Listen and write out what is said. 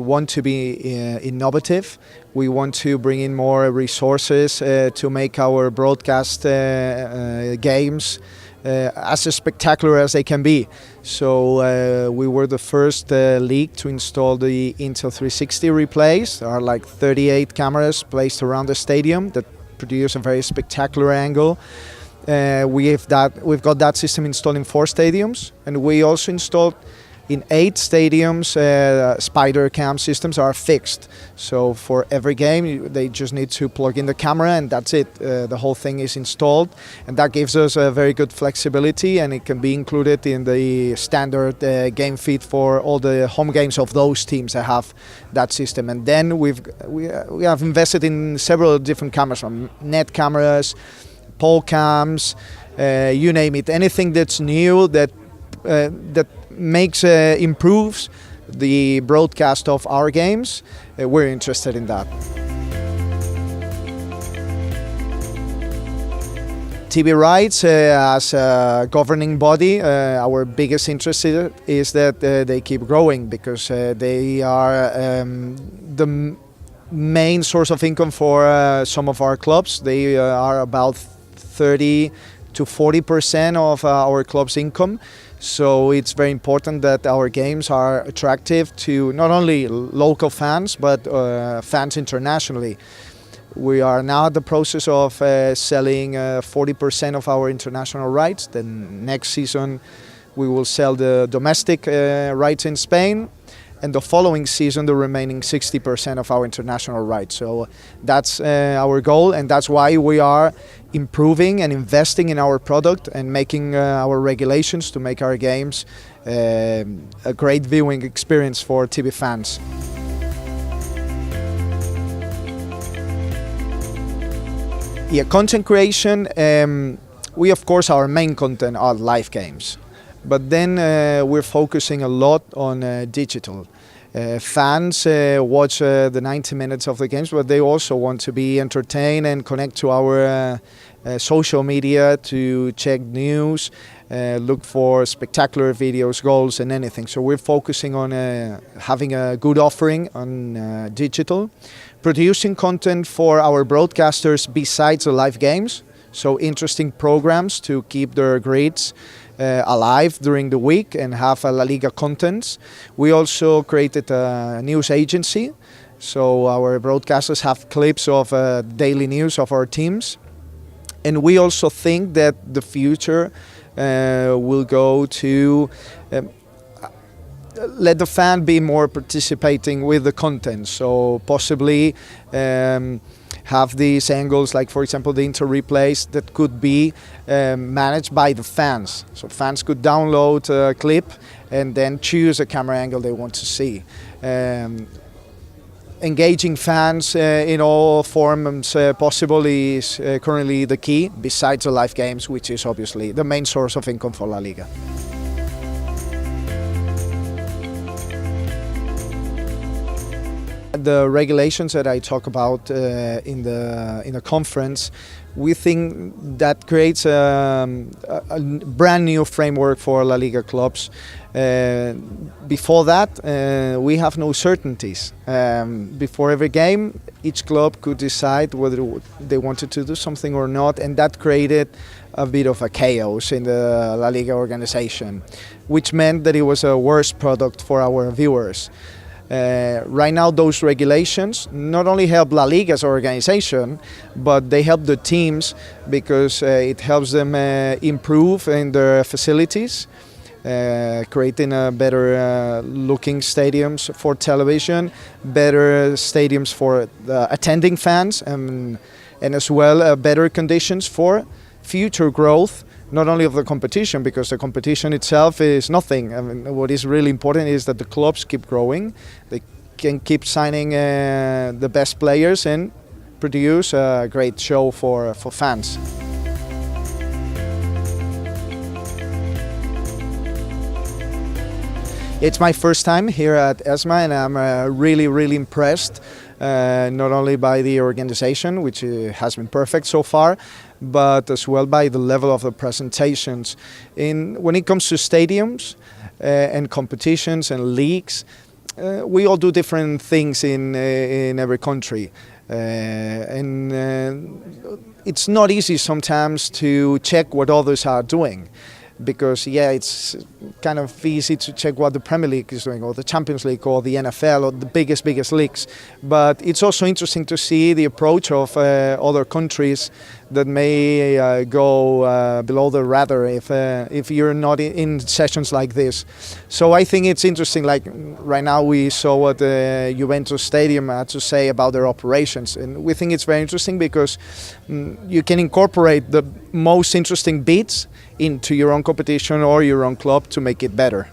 want to be innovative. We want to bring in more resources to make our broadcast games as spectacular as they can be. So we were the first league to install the Intel 360 replays. There are like 38 cameras placed around the stadium that produce a very spectacular angle. We've got that system installed in 4 stadiums, and we also installed in 8 stadiums spider cam systems are fixed. So for every game they just need to plug in the camera and that's it. The whole thing is installed, and that gives us a very good flexibility, and it can be included in the standard game feed for all the home games of those teams that have that system. And then we have invested in several different cameras, from net cameras, pole cams, you name it, anything that's new that improves the broadcast of our games. We're interested in that. TV rights, as a governing body, our biggest interest is that they keep growing, because they are the main source of income for some of our clubs. They are about 30 to 40% of our club's income. So it's very important that our games are attractive to not only local fans, but fans internationally. We are now in the process of selling 40% of our international rights. Then next season we will sell the domestic rights in Spain, and the following season the remaining 60% of our international rights. So that's our goal, and that's why we are improving and investing in our product and making our regulations to make our games a great viewing experience for TV fans. Yeah, content creation, we of course our main content are live games. But then we're focusing a lot on digital. Fans watch the 90 minutes of the games, but they also want to be entertained and connect to our social media to check news, look for spectacular videos, goals and anything. So we're focusing on having a good offering on digital, producing content for our broadcasters besides the live games. So interesting programs to keep their grids alive during the week and have LaLiga contents. We also created a news agency, so our broadcasters have clips of daily news of our teams. And we also think that the future will go to let the fan be more participating with the content. So possibly have these angles, like for example the Inter replays, that could be managed by the fans. So fans could download a clip and then choose a camera angle they want to see. Engaging fans in all forms possible is currently the key, besides the live games, which is obviously the main source of income for LaLiga. The regulations that I talk about in the conference, we think that creates a brand new framework for LaLiga clubs. Before that, we have no certainties. Before every game, each club could decide whether they wanted to do something or not, and that created a bit of a chaos in the LaLiga organization, which meant that it was a worse product for our viewers. Right now those regulations not only help LaLiga's organization, but they help the teams, because it helps them improve in their facilities, creating a better looking stadiums for television, better stadiums for the attending fans, and as well better conditions for future growth, not only of the competition, because the competition itself is nothing. I mean, what is really important is that the clubs keep growing, they can keep signing the best players and produce a great show for fans. It's my first time here at ESMA, and I'm really impressed, not only by the organization, which has been perfect so far, but as well by the level of the presentations. When it comes to stadiums and competitions and leagues, we all do different things in every country, and it's not easy sometimes to check what others are doing, because it's kind of easy to check what the Premier League is doing, or the Champions League, or the NFL, or the biggest leagues. But it's also interesting to see the approach of other countries that may go below the radar if you're not in sessions like this. So I think it's interesting. Like right now, we saw what the Juventus Stadium had to say about their operations, and we think it's very interesting because you can incorporate the most interesting bits into your own competition or your own club to make it better.